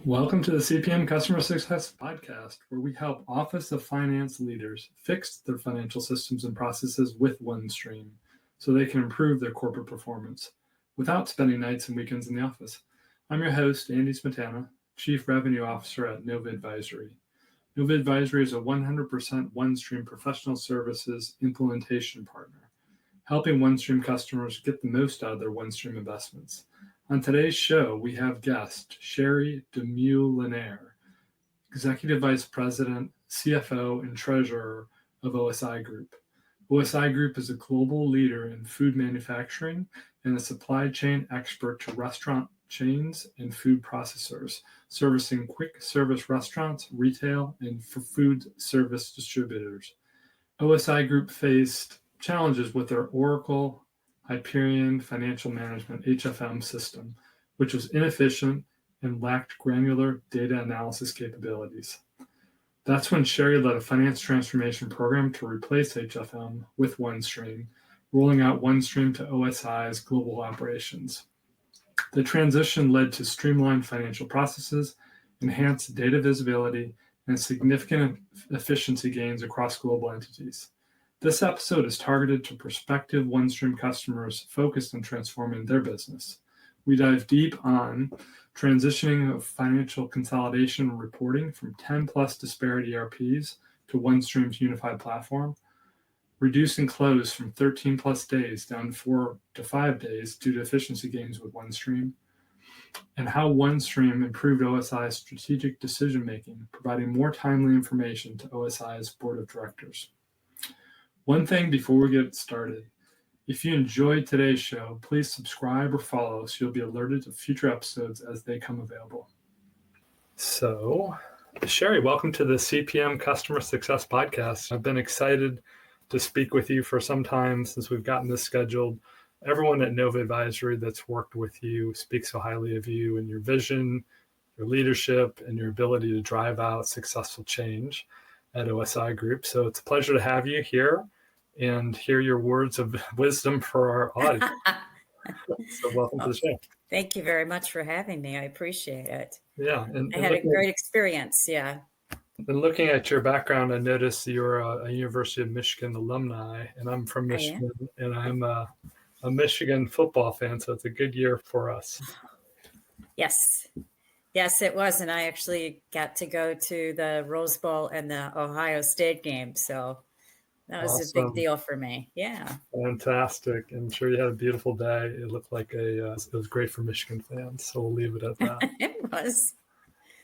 Welcome to the CPM Customer Success Podcast, where we help Office of Finance leaders fix their financial systems and processes with OneStream so they can improve their corporate performance without spending nights and weekends in the office. I'm your host, Andy Smetana, Chief Revenue Officer at Nova Advisory. Nova Advisory is a 100% OneStream professional services implementation partner, helping OneStream customers get the most out of their OneStream investments. On today's show, we have guest Sherry DeMeulenaere, Executive Vice President, CFO, and Treasurer of OSI Group. OSI Group is a global leader in food manufacturing and a supply chain expert to restaurant chains and food processors, servicing quick service restaurants, retail, and food service distributors. OSI Group faced challenges with their Oracle Hyperion Financial Management HFM system, which was inefficient and lacked granular data analysis capabilities. That's when Sherry led a finance transformation program to replace HFM with OneStream, rolling out OneStream to OSI's global operations. The transition led to streamlined financial processes, enhanced data visibility, and significant efficiency gains across global entities. This episode is targeted to prospective OneStream customers focused on transforming their business. We dive deep on transitioning of financial consolidation and reporting from 10-plus disparate ERPs to OneStream's unified platform, reducing close from 13-plus days down to 4 to 5 days due to efficiency gains with OneStream, and how OneStream improved OSI's strategic decision-making, providing more timely information to OSI's board of directors. One thing before we get started, if you enjoyed today's show, please subscribe or follow so you'll be alerted to future episodes as they come available. So, Sherry, welcome to the CPM Customer Success Podcast. I've been excited to speak with you for some time since we've gotten this scheduled. Everyone at Nova Advisory that's worked with you speaks so highly of you and your vision, your leadership, and your ability to drive out successful change at OSI Group. So it's a pleasure to have you here and hear your words of wisdom for our audience. So welcome to the show. Thank you very much for having me. I appreciate it. Yeah. I had a great experience. Yeah. And looking at your background, I noticed you're a University of Michigan alumni, and I'm from Michigan, and I'm a Michigan football fan, so it's a good year for us. Yes. Yes, it was. And I actually got to go to the Rose Bowl and the Ohio State game. So that was a big deal for me. Yeah. Fantastic. I'm sure you had a beautiful day. It looked like it was great for Michigan fans. So we'll leave it at that. It was.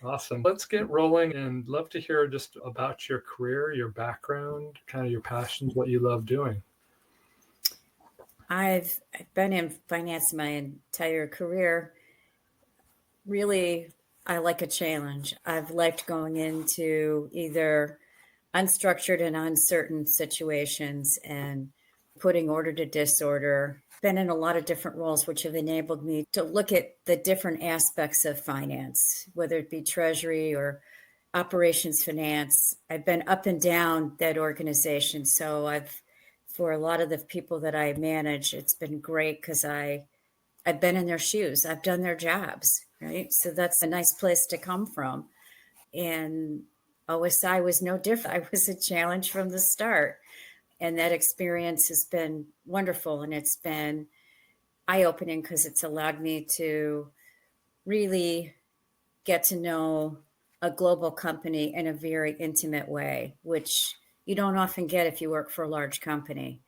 Awesome. Let's get rolling and love to hear just about your career, your background, kind of your passions, what you love doing. I've been in finance my entire career. Really, I like a challenge. I've liked going into either unstructured and uncertain situations and putting order to disorder. Been in a lot of different roles, which have enabled me to look at the different aspects of finance, whether it be treasury or operations finance. I've been up and down that organization. So for a lot of the people that I manage, it's been great because I've been in their shoes. I've done their jobs, right? So that's a nice place to come from. And OSI was no different. I was a challenge from the start. And that experience has been wonderful. And it's been eye-opening because it's allowed me to really get to know a global company in a very intimate way, which you don't often get if you work for a large company.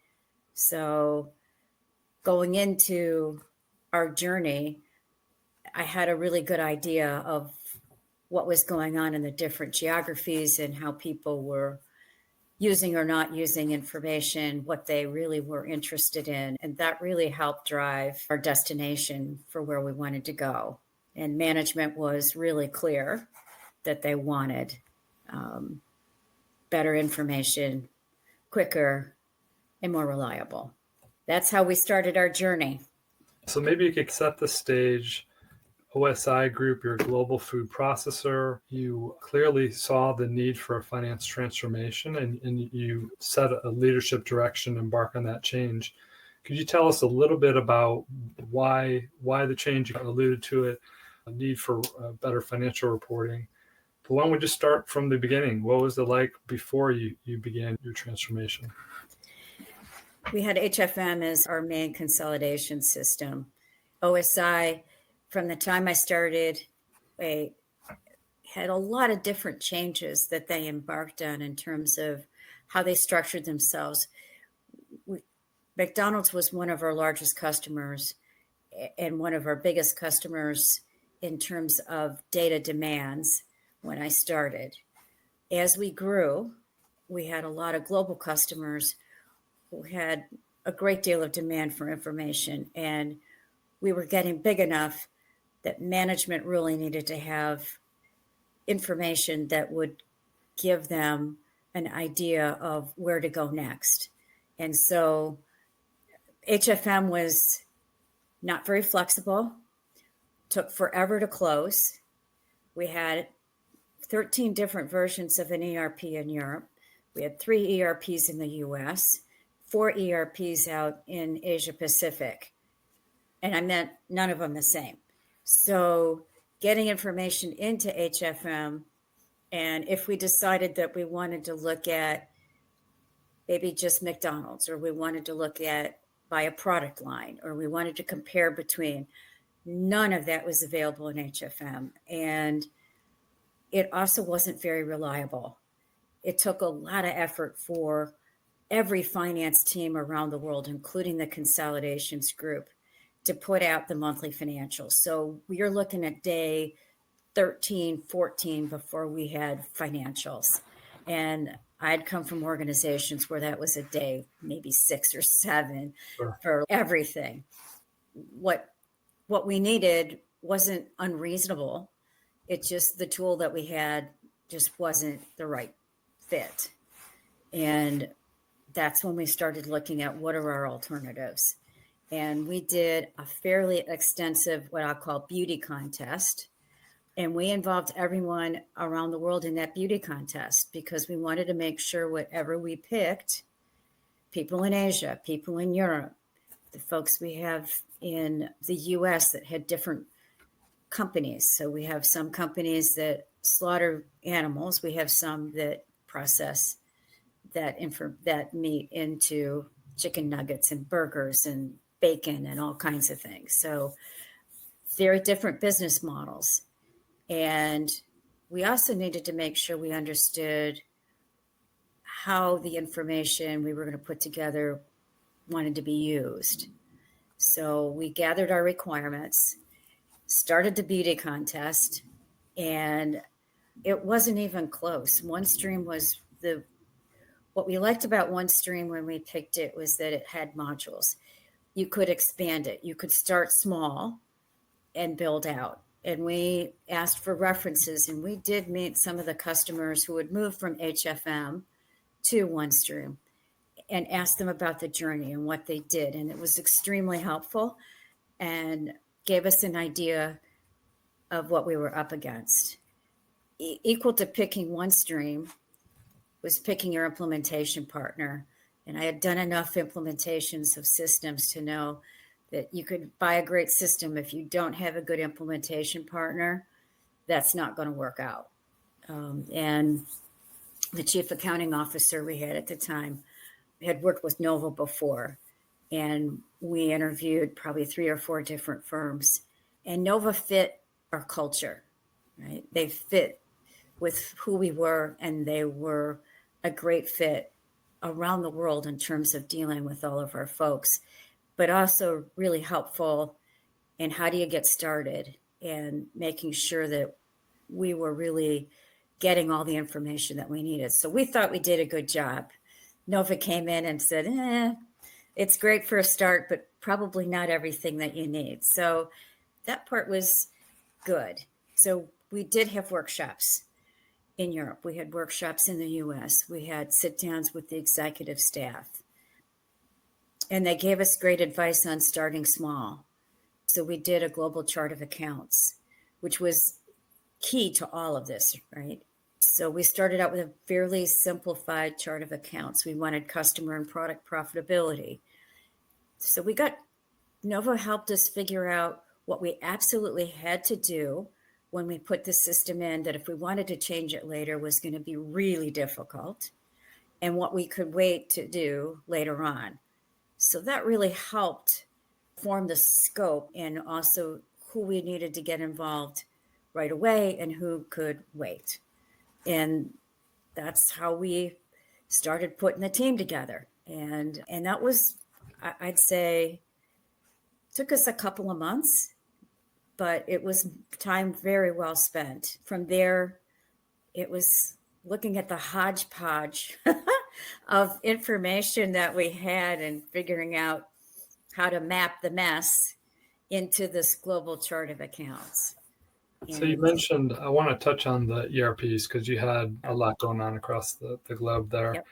So going into our journey, I had a really good idea of what was going on in the different geographies and how people were using or not using information, what they really were interested in. And that really helped drive our destination for where we wanted to go. And management was really clear that they wanted better information, quicker, and more reliable. That's how we started our journey. So maybe you could set the stage. OSI Group, you're a global food processor. You clearly saw the need for a finance transformation and you set a leadership direction, embark on that change. Could you tell us a little bit about why the change? You alluded to it, a need for better financial reporting. But why don't we just start from the beginning? What was it like before you began your transformation? We had HFM as our main consolidation system. OSI, from the time I started, they had a lot of different changes that they embarked on in terms of how they structured themselves. McDonald's was one of our largest customers and one of our biggest customers in terms of data demands when I started. As we grew, we had a lot of global customers who had a great deal of demand for information, and we were getting big enough that management really needed to have information that would give them an idea of where to go next. And so HFM was not very flexible, took forever to close. We had 13 different versions of an ERP in Europe. We had 3 ERPs in the US, 4 ERPs out in Asia Pacific. And I meant none of them the same. So getting information into HFM, and if we decided that we wanted to look at maybe just McDonald's, or we wanted to look at by a product line, or we wanted to compare between, none of that was available in HFM. And it also wasn't very reliable. It took a lot of effort for every finance team around the world, including the Consolidations group, to put out the monthly financials. So we are looking at day 13, 14 before we had financials. And I'd come from organizations where that was a day, maybe 6 or 7 for everything. What we needed wasn't unreasonable. It's just the tool that we had just wasn't the right fit. And that's when we started looking at what are our alternatives. And we did a fairly extensive, what I'll call beauty contest. And we involved everyone around the world in that beauty contest because we wanted to make sure whatever we picked, people in Asia, people in Europe, the folks we have in the US that had different companies. So we have some companies that slaughter animals. We have some that process that meat into chicken nuggets and burgers and bacon and all kinds of things. So very different business models. And we also needed to make sure we understood how the information we were going to put together wanted to be used. So we gathered our requirements, started the beauty contest, and it wasn't even close. OneStream was what we liked about OneStream when we picked it was that it had modules. You could expand it. You could start small and build out. And we asked for references, and we did meet some of the customers who had moved from HFM to OneStream and asked them about the journey and what they did. And it was extremely helpful and gave us an idea of what we were up against. Equal to picking OneStream was picking your implementation partner. And I had done enough implementations of systems to know that you could buy a great system. If you don't have a good implementation partner, that's not going to work out. And the chief accounting officer we had at the time had worked with Nova before. And we interviewed probably 3 or 4 different firms. And Nova fit our culture, right? They fit with who we were, and they were a great fit around the world in terms of dealing with all of our folks, but also really helpful in how do you get started and making sure that we were really getting all the information that we needed. So we thought we did a good job. Nova came in and said, it's great for a start, but probably not everything that you need. So that part was good. So we did have workshops in Europe. We had workshops in the US. We had sit downs with the executive staff. And they gave us great advice on starting small. So we did a global chart of accounts, which was key to all of this, right? So we started out with a fairly simplified chart of accounts. We wanted customer and product profitability. So Nova helped us figure out what we absolutely had to do when we put the system in, that if we wanted to change it later was going to be really difficult, and what we could wait to do later on. So that really helped form the scope, and also who we needed to get involved right away and who could wait. And that's how we started putting the team together. And that was, I'd say, took us a couple of months, but it was time very well spent. From there, it was looking at the hodgepodge of information that we had and figuring out how to map the mess into this global chart of accounts. So you mentioned, I want to touch on the ERPs because you had a lot going on across the globe there. Yep.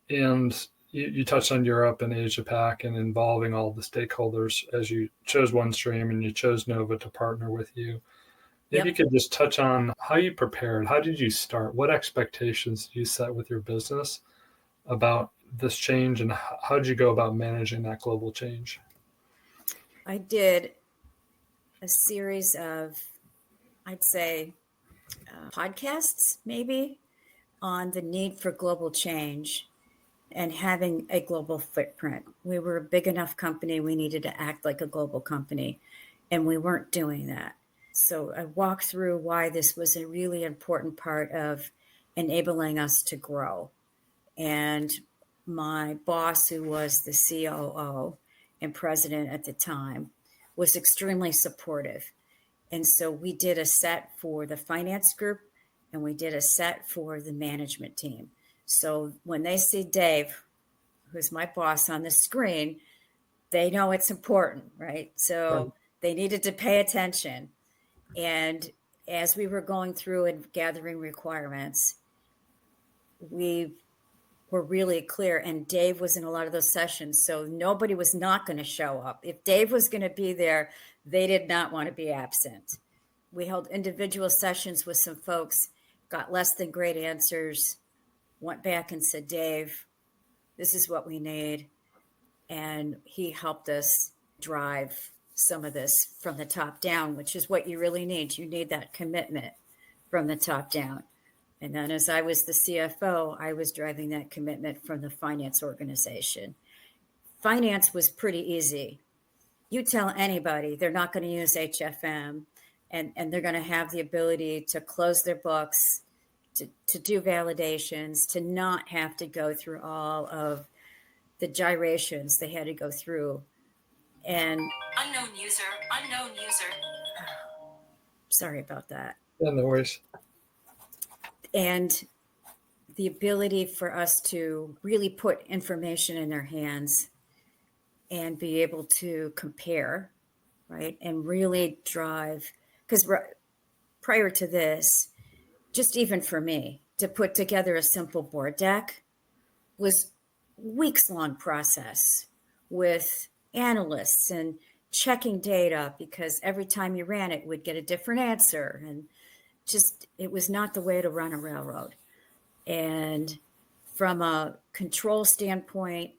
And you touched on Europe and Asia Pac and involving all the stakeholders as you chose OneStream and you chose Nova to partner with you. Maybe you could just touch on how you prepared. How did you start? What expectations did you set with your business about this change, and how did you go about managing that global change? I did a series of, I'd say, podcasts maybe on the need for global change and having a global footprint. We were a big enough company, we needed to act like a global company, and we weren't doing that. So I walked through why this was a really important part of enabling us to grow. And my boss, who was the COO and president at the time, was extremely supportive. And so we did a set for the finance group and we did a set for the management team. So when they see Dave, who's my boss, on the screen, they know it's important, right? So they needed to pay attention. And as we were going through and gathering requirements, we were really clear. And Dave was in a lot of those sessions. So nobody was not going to show up. If Dave was going to be there, they did not want to be absent. We held individual sessions with some folks, got less than great answers, went back and said, Dave, this is what we need. And he helped us drive some of this from the top down, which is what you really need. You need that commitment from the top down. And then as I was the CFO, I was driving that commitment from the finance organization. Finance was pretty easy. You tell anybody they're not going to use HFM and they're going to have the ability to close their books, to do validations, to not have to go through all of the gyrations they had to go through. And unknown user. Sorry about that. Yeah, no worries. And the ability for us to really put information in their hands and be able to compare, right? And really drive, because prior to this, just even for me, to put together a simple board deck was weeks-long process with analysts and checking data, because every time you ran it, we'd get a different answer. And just, it was not the way to run a railroad. And from a control standpoint,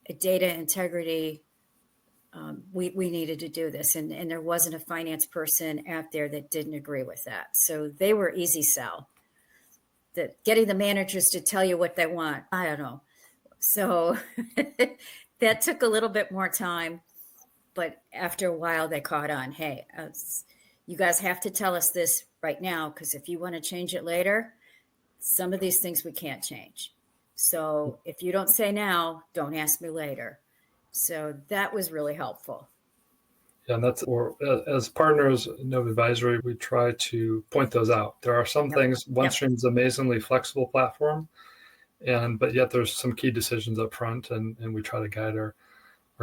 a data integrity, we needed to do this. And there wasn't a finance person out there that didn't agree with that. So they were easy sell. That getting the managers to tell you what they want, I don't know. So that took a little bit more time, but after a while they caught on. Hey, you guys have to tell us this right now, because if you want to change it later, some of these things we can't change. So if you don't say now, don't ask me later. So that was really helpful. Yeah, and that's, or as partners, Nova Advisory, we try to point those out. There are some things, OneStream is an amazingly flexible platform, but yet there's some key decisions up front, and we try to guide our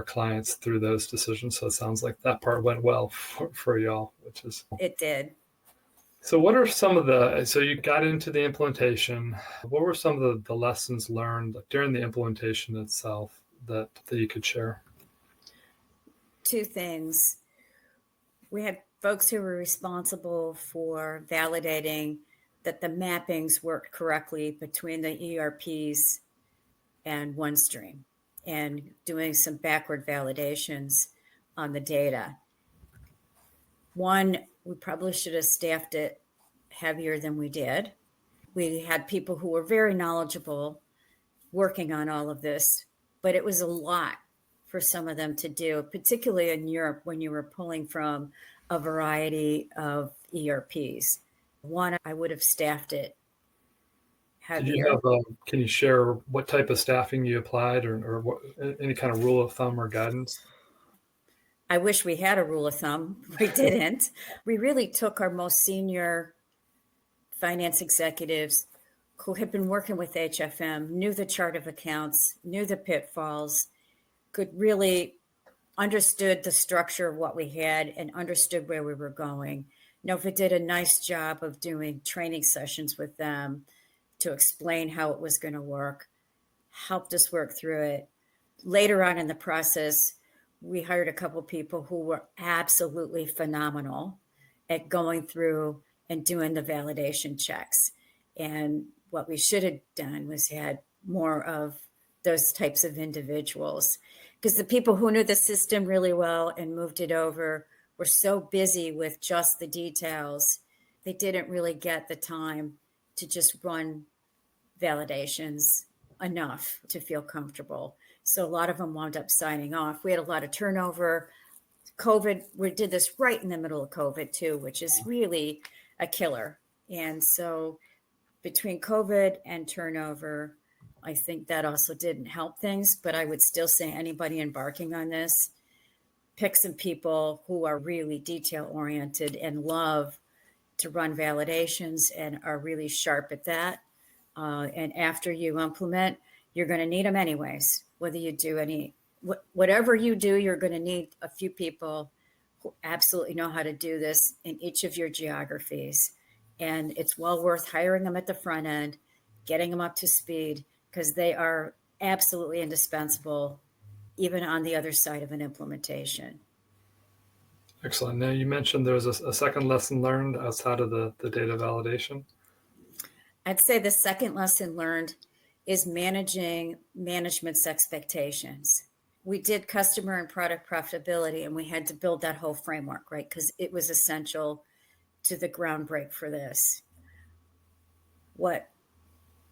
clients through those decisions. So it sounds like that part went well for y'all, which is... It did. So what are so you got into the implementation. What were some of the lessons learned during the implementation itself that you could share? Two things. We had folks who were responsible for validating that the mappings worked correctly between the ERPs and OneStream, and doing some backward validations on the data. One, we probably should have staffed it heavier than we did. We had people who were very knowledgeable working on all of this, but it was a lot for some of them to do, particularly in Europe when you were pulling from a variety of ERPs. One, I would have staffed it Did you heavier. have, can you share what type of staffing you applied or what, any kind of rule of thumb or guidance? I wish we had a rule of thumb. We didn't. We really took our most senior finance executives who had been working with HFM, knew the chart of accounts, knew the pitfalls, could really understood the structure of what we had and understood where we were going. Nova did a nice job of doing training sessions with them to explain how it was going to work, helped us work through it. Later on in the process, we hired a couple people who were absolutely phenomenal at going through and doing the validation checks. And what we should have done was had more of those types of individuals, because the people who knew the system really well and moved it over were so busy with just the details, they didn't really get the time to just run validations enough to feel comfortable. So a lot of them wound up signing off. We had a lot of turnover. COVID, we did this right in the middle of COVID too, which is really a killer. And so between COVID and turnover, I think that also didn't help things, but I would still say anybody embarking on this, pick some people who are really detail oriented and love to run validations and are really sharp at that. And after you implement, you're going to need them anyways. Whether you do whatever you do, you're going to need a few people who absolutely know how to do this in each of your geographies. And it's well worth hiring them at the front end, getting them up to speed, because they are absolutely indispensable, even on the other side of an implementation. Excellent. Now, you mentioned there was a second lesson learned outside of the data validation. I'd say the second lesson learned is managing management's expectations. We did customer and product profitability, and we had to build that whole framework, right? Because it was essential to the groundbreak for this. What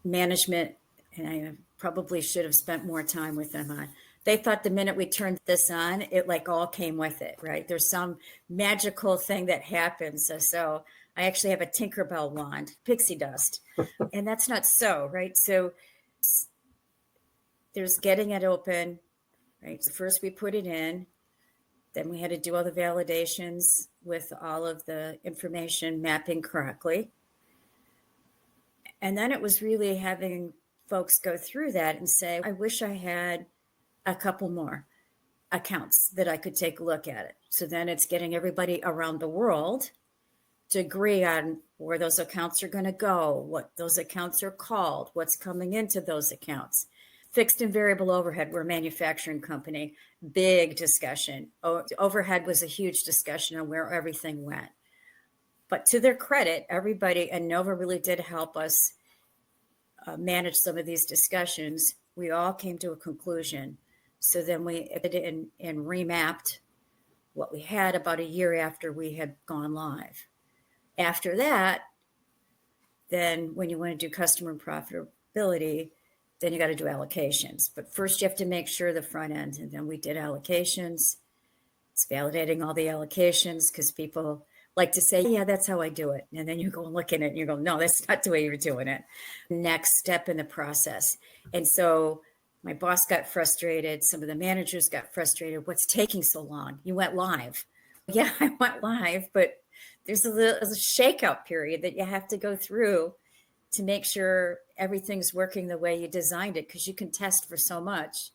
management, and I probably should have spent more time with them on, they thought the minute we turned this on, it like all came with it, right? There's some magical thing that happens. So I actually have a Tinkerbell wand, pixie dust, and that's not so, right? So there's getting it open, right? So first we put it in, then we had to do all the validations with all of the information mapping correctly. And then it was really having folks go through that and say, I wish I had a couple more accounts that I could take a look at it. So then it's getting everybody around the world to agree on where those accounts are going to go, what those accounts are called, what's coming into those accounts. Fixed and variable overhead, we're a manufacturing company, big discussion. Overhead was a huge discussion on where everything went. But to their credit, everybody, and Nova really did help us manage some of these discussions. We all came to a conclusion. So then we edited and remapped what we had about a year after we had gone live. After that, then when you want to do customer profitability, then you got to do allocations. But first you have to make sure the front end, and then we did allocations. It's validating all the allocations because people like to say, yeah, that's how I do it. And then you go and look at it and you go, no, that's not the way you're doing it. Next step in the process. And so my boss got frustrated. Some of the managers got frustrated. What's taking so long? You went live. Yeah, I went live, but there's a shakeout period that you have to go through to make sure everything's working the way you designed it, because you can test for so much.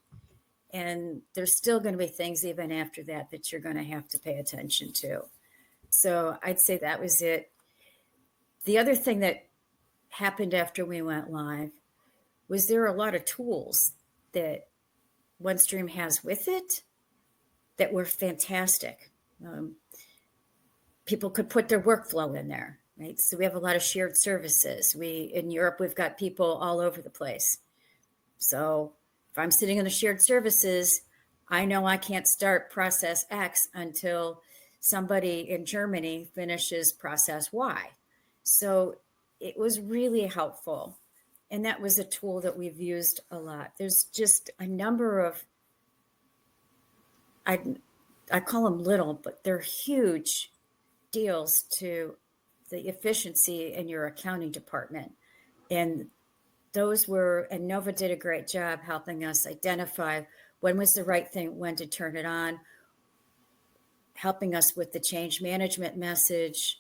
And there's still going to be things even after that that you're going to have to pay attention to. So I'd say that was it. The other thing that happened after we went live was there are a lot of tools that OneStream has with it that were fantastic. People could put their workflow in there, right? So we have a lot of shared services. In Europe, we've got people all over the place. So if I'm sitting in the shared services, I know I can't start process X until somebody in Germany finishes process Y. So it was really helpful. And that was a tool that we've used a lot. There's just a number of, I call them little, but they're huge deals to the efficiency in your accounting department. And Nova did a great job helping us identify when was the right thing, when to turn it on, helping us with the change management message.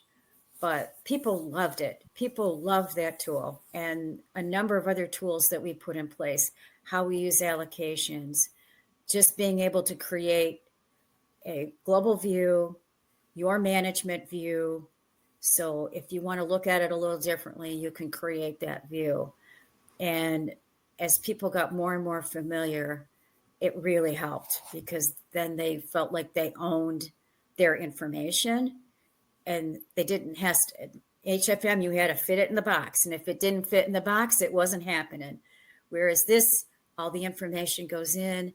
But people loved it. People loved that tool and a number of other tools that we put in place, how we use allocations, just being able to create a global view, your management view. So if you want to look at it a little differently, you can create that view. And as people got more and more familiar, it really helped because then they felt like they owned their information and they didn't have to. HFM, you had to fit it in the box. And if it didn't fit in the box, it wasn't happening. Whereas this, all the information goes in,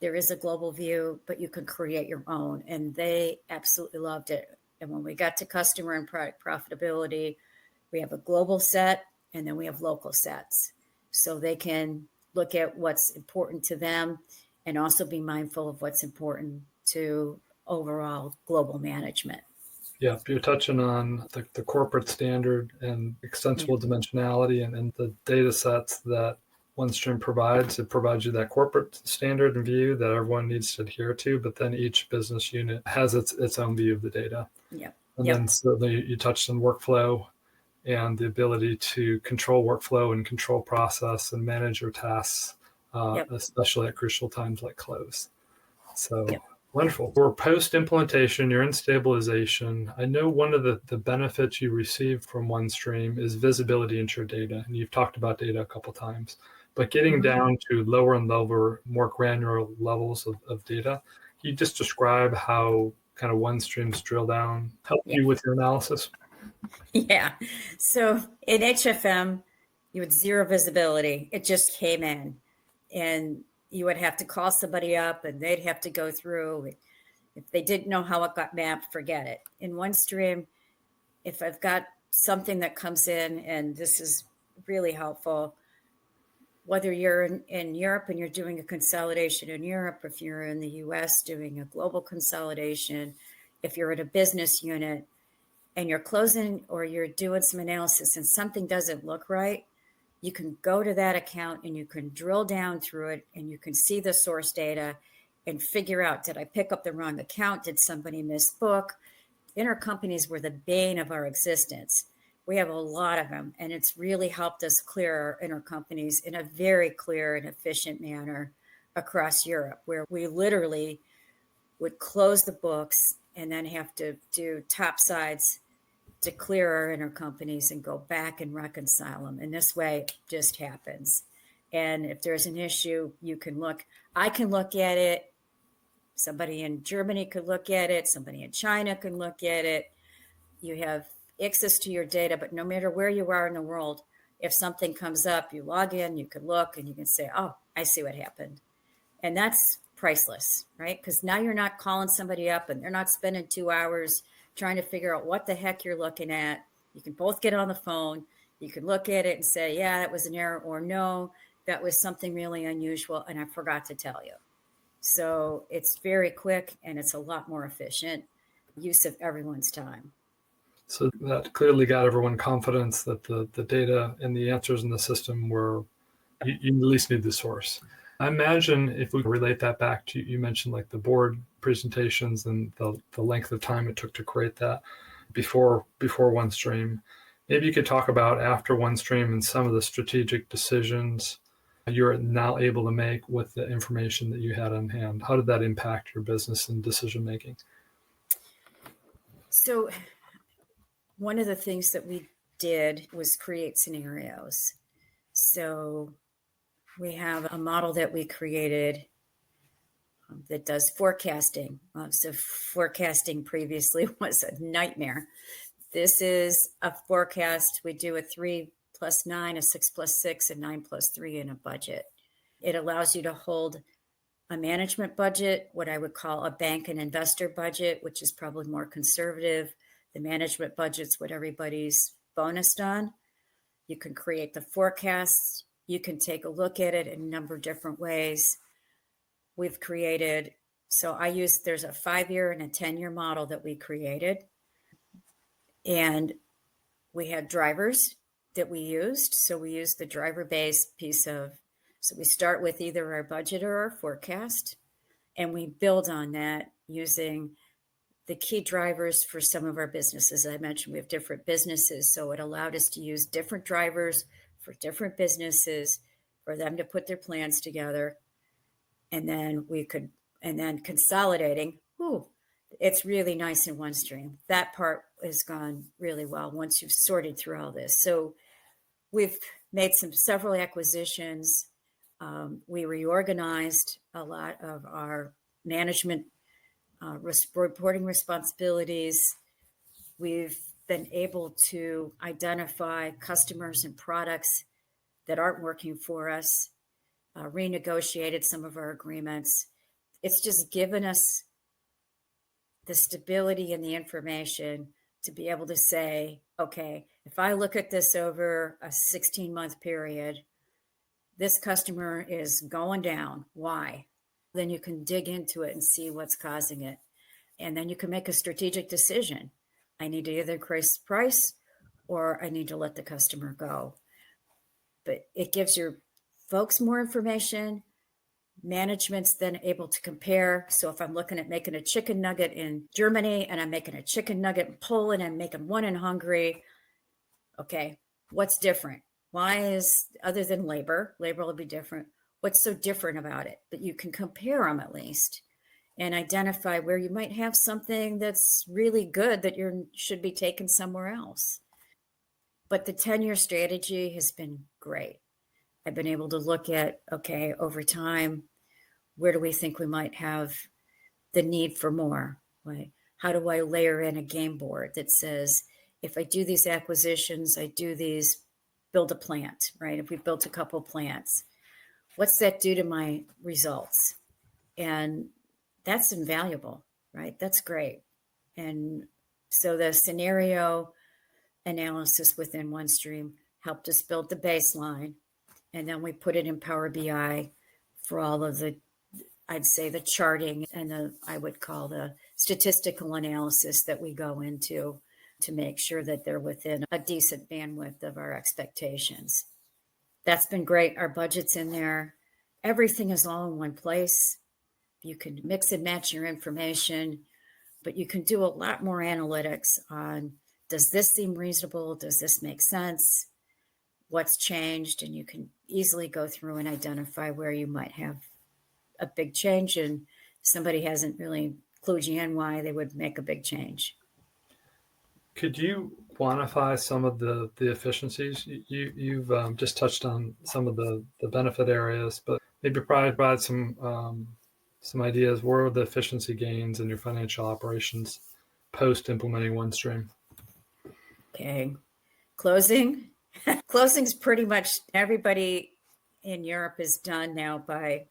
there is a global view, but you can create your own. And they absolutely loved it. And when we got to customer and product profitability, we have a global set and then we have local sets. So they can look at what's important to them and also be mindful of what's important to overall global management. Yeah, you're touching on the corporate standard and extensible dimensionality and the data sets that OneStream provides. It provides you that corporate standard and view that everyone needs to adhere to, but then each business unit has its own view of the data. Yeah. And then certainly you touched on workflow and the ability to control workflow and control process and manage your tasks, especially at crucial times like close. So wonderful. We're post-implementation, you're in stabilization. I know one of the benefits you receive from OneStream is visibility into your data. And you've talked about data a couple of times, but getting down to lower and lower, more granular levels of data, can you just describe how kind of OneStream's drill down help you with your analysis? Yeah. So in HFM, you had zero visibility. It just came in and you would have to call somebody up and they'd have to go through. If they didn't know how it got mapped, forget it. In OneStream, if I've got something that comes in, and this is really helpful, whether you're in Europe and you're doing a consolidation in Europe, if you're in the US doing a global consolidation, if you're at a business unit and you're closing or you're doing some analysis and something doesn't look right, you can go to that account and you can drill down through it and you can see the source data and figure out, did I pick up the wrong account? Did somebody misbook? Intercompanies were the bane of our existence. We have a lot of them, and it's really helped us clear our intercompanies in a very clear and efficient manner across Europe, where we literally would close the books and then have to do top sides to clear our intercompanies and go back and reconcile them. And this way it just happens. And if there's an issue, you can look, I can look at it. Somebody in Germany could look at it. Somebody in China can look at it. You have access to your data, but no matter where you are in the world, if something comes up, you log in, you can look and you can say, oh, I see what happened. And that's priceless, right? Because now you're not calling somebody up and they're not spending 2 hours trying to figure out what the heck you're looking at. You can both get on the phone. You can look at it and say, yeah, that was an error, or no, that was something really unusual and I forgot to tell you. So it's very quick and it's a lot more efficient use of everyone's time. So that clearly got everyone confidence that the data and the answers in the system were, you at least need the source. I imagine if we relate that back to, you mentioned like the board presentations and the length of time it took to create that before OneStream. Maybe you could talk about after OneStream and some of the strategic decisions you're now able to make with the information that you had on hand. How did that impact your business and decision making? So one of the things that we did was create scenarios. So we have a model that we created that does forecasting. So forecasting previously was a nightmare. This is a forecast. We do a 3 + 9, a 6 + 6, a 9 + 3 in a budget. It allows you to hold a management budget, what I would call a bank and investor budget, which is probably more conservative. The management budget's what everybody's bonused on. You can create the forecasts. You can take a look at it in a number of different ways. We've created, there's a 5-year and a 10-year model that we created. And we had drivers that we used. So we used the driver-based piece so we start with either our budget or our forecast, and we build on that using the key drivers for some of our businesses. I mentioned we have different businesses, so it allowed us to use different drivers for different businesses for them to put their plans together. And then consolidating, it's really nice in OneStream. That part has gone really well once you've sorted through all this. So we've made several acquisitions. We reorganized a lot of our management reporting responsibilities. We've been able to identify customers and products that aren't working for us, renegotiated some of our agreements. It's just given us the stability and the information to be able to say, okay, if I look at this over a 16-month period, this customer is going down. Why? Then you can dig into it and see what's causing it. And then you can make a strategic decision. I need to either increase the price or I need to let the customer go. But it gives your folks more information. Management's then able to compare. So if I'm looking at making a chicken nugget in Germany and I'm making a chicken nugget in Poland and making one in Hungary, okay, what's different? Why is, other than labor will be different. What's so different about it? But you can compare them at least and identify where you might have something that's really good that should be taken somewhere else. But the 10-year strategy has been great. I've been able to look at, okay, over time, where do we think we might have the need for more? Right? How do I layer in a game board that says, if I do these acquisitions, build a plant, right? If we built a couple plants, what's that do to my results? And that's invaluable, right? That's great. And so the scenario analysis within OneStream helped us build the baseline. And then we put it in Power BI for all of the charting and I would call the statistical analysis that we go into to make sure that they're within a decent bandwidth of our expectations. That's been great. Our budget's in there. Everything is all in one place. You can mix and match your information, but you can do a lot more analytics on, does this seem reasonable? Does this make sense? What's changed? And you can easily go through and identify where you might have a big change and somebody hasn't really clued you in why they would make a big change. Could you quantify some of the efficiencies? You've just touched on some of the benefit areas, but maybe provide some ideas. Where are the efficiency gains in your financial operations post implementing OneStream? Okay, closing. Closing's pretty much everybody in Europe is done now by,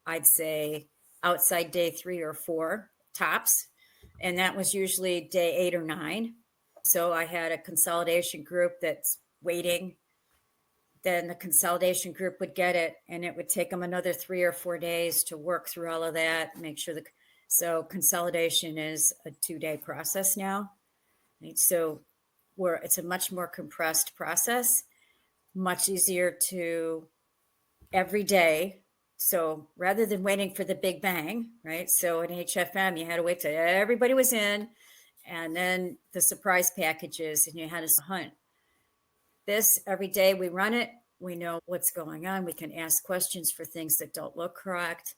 I'd say, outside day 3 or 4 tops. And that was usually day 8 or 9. So I had a consolidation group that's waiting. Then the consolidation group would get it, and it would take them another 3 or 4 days to work through all of that, make sure so consolidation is a 2-day process now. Right? So it's a much more compressed process, much easier to every day. So rather than waiting for the big bang, right? So in HFM, you had to wait till everybody was in, and then the surprise packages, and you had to hunt. This, every day we run it, we know what's going on. We can ask questions for things that don't look correct.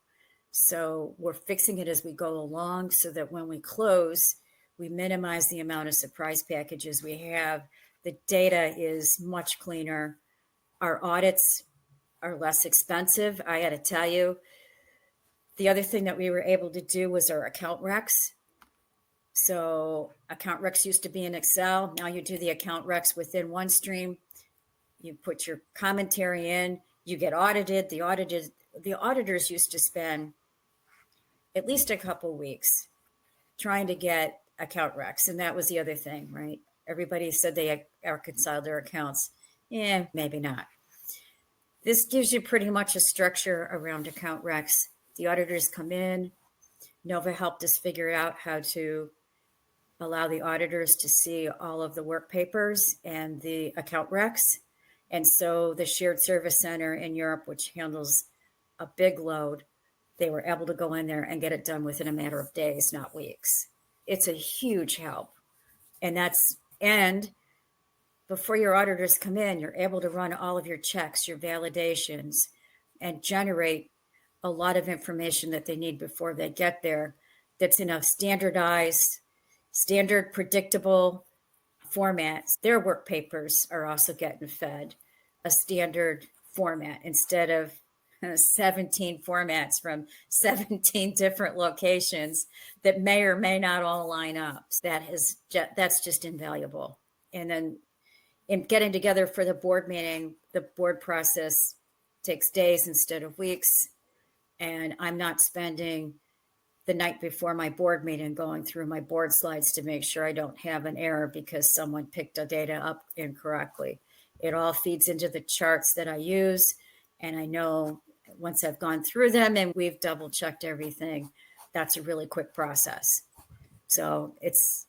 So we're fixing it as we go along so that when we close, we minimize the amount of surprise packages we have. The data is much cleaner. Our audits are less expensive. I got to tell you, the other thing that we were able to do was our account recs. So account recs used to be in Excel. Now you do the account recs within OneStream. You put your commentary in, you get audited. The audited the auditors used to spend at least a couple weeks trying to get account recs. And that was the other thing, right? Everybody said they reconciled their accounts. Yeah, maybe not. This gives you pretty much a structure around account recs. The auditors come in. Nova helped us figure out how to allow the auditors to see all of the work papers and the account recs. And so the shared service center in Europe, which handles a big load, they were able to go in there and get it done within a matter of days, not weeks. It's a huge help. And before your auditors come in, you're able to run all of your checks, your validations, and generate a lot of information that they need before they get there that's in a standard, predictable format. Their work papers are also getting fed a standard format instead of 17 formats from 17 different locations that may or may not all line up. That's just invaluable. And then in getting together for the board meeting, the board process takes days instead of weeks. And I'm not spending the night before my board meeting going through my board slides to make sure I don't have an error because someone picked the data up incorrectly. It all feeds into the charts that I use. And I know once I've gone through them and we've double checked everything, that's a really quick process. So it's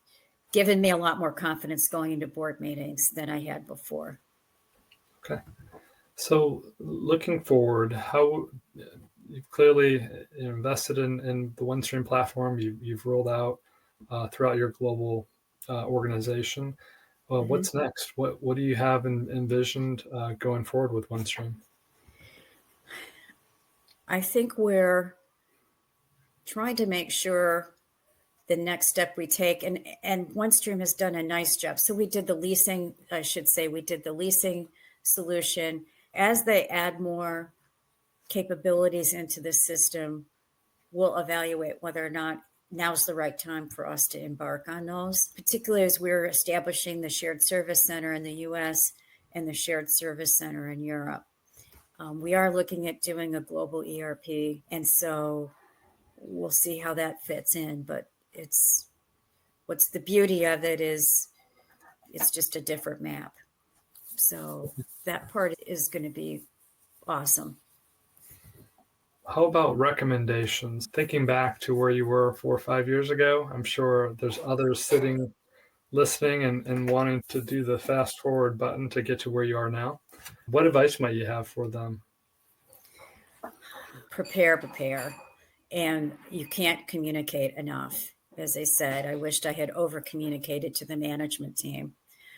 given me a lot more confidence going into board meetings than I had before. Okay. So looking forward, how you've clearly invested in the OneStream platform, you've rolled out throughout your global organization. Well, what's next? What do you have envisioned going forward with OneStream? I think we're trying to make sure the next step we take, and OneStream has done a nice job. So we did the leasing solution. As they add more capabilities into the system, we'll evaluate whether or not now's the right time for us to embark on those, particularly as we're establishing the shared service center in the US and the shared service center in Europe. We are looking at doing a global ERP, and so we'll see how that fits in. But what's the beauty of it is it's just a different map. So that part is going to be awesome. How about recommendations? Thinking back to where you were 4 or 5 years ago, I'm sure there's others sitting, listening and wanting to do the fast forward button to get to where you are now. What advice might you have for them? Prepare. And you can't communicate enough. As I said, I wished I had over communicated to the management team.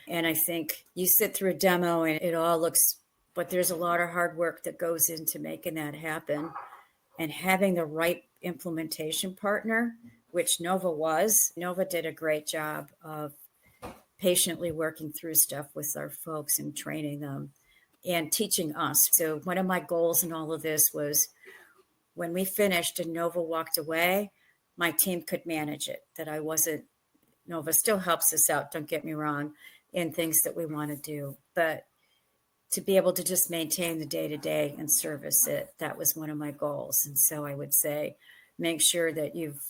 And I think you sit through a demo and it all looks, but there's a lot of hard work that goes into making that happen. And having the right implementation partner, which Nova did a great job of patiently working through stuff with our folks and training them and teaching us. So one of my goals in all of this was when we finished and Nova walked away, my team could manage it, that I wasn't, Nova still helps us out, don't get me wrong, in things that we want to do. But to be able to just maintain the day-to-day and service it, that was one of my goals. And so I would say, make sure that you've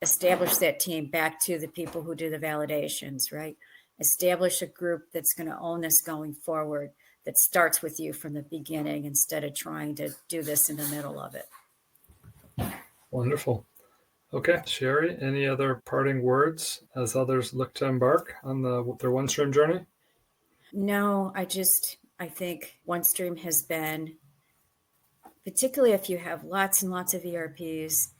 established that team back to the people who do the validations, right? Establish a group that's going to own this going forward, that starts with you from the beginning instead of trying to do this in the middle of it. Think. Okay, Sherry, any other parting words as others look to embark on their OneStream journey? No, I think OneStream has been, particularly if you have lots and lots of ERPs,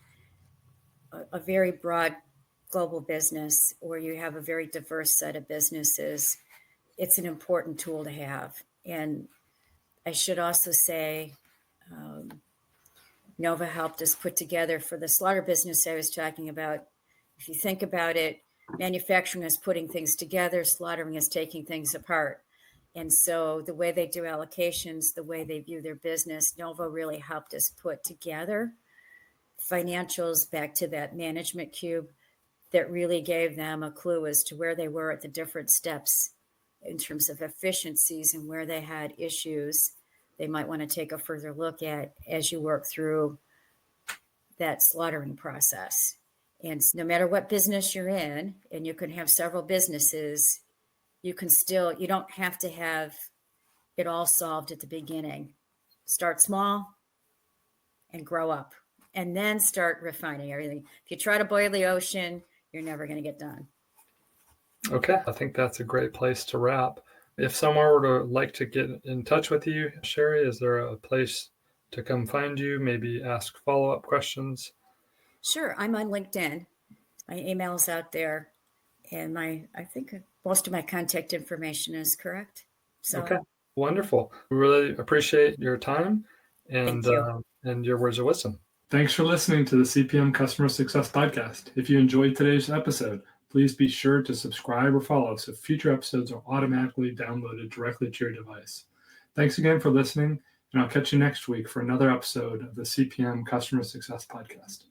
a very broad global business, or you have a very diverse set of businesses, it's an important tool to have. And I should also say, Nova helped us put together for the slaughter business I was talking about. If you think about it, manufacturing is putting things together, slaughtering is taking things apart. And so the way they do allocations, the way they view their business, Nova really helped us put together financials back to that management cube that really gave them a clue as to where they were at the different steps in terms of efficiencies and where they had issues they might want to take a further look at as you work through that slaughtering process. And no matter what business you're in, and you can have several businesses, you don't have to have it all solved at the beginning. Start small and grow up, and then start refining everything. If you try to boil the ocean, you're never going to get done. Okay, I think that's a great place to wrap. If someone were to like to get in touch with you, Sherry, is there a place to come find you, maybe ask follow-up questions? Sure. I'm on LinkedIn. My email's out there, and I think most of my contact information is correct. So, okay, wonderful. We really appreciate your time and your words of wisdom. Thanks for listening to the CPM Customer Success Podcast. If you enjoyed today's episode, please be sure to subscribe or follow so future episodes are automatically downloaded directly to your device. Thanks again for listening, and I'll catch you next week for another episode of the CPM Customer Success Podcast.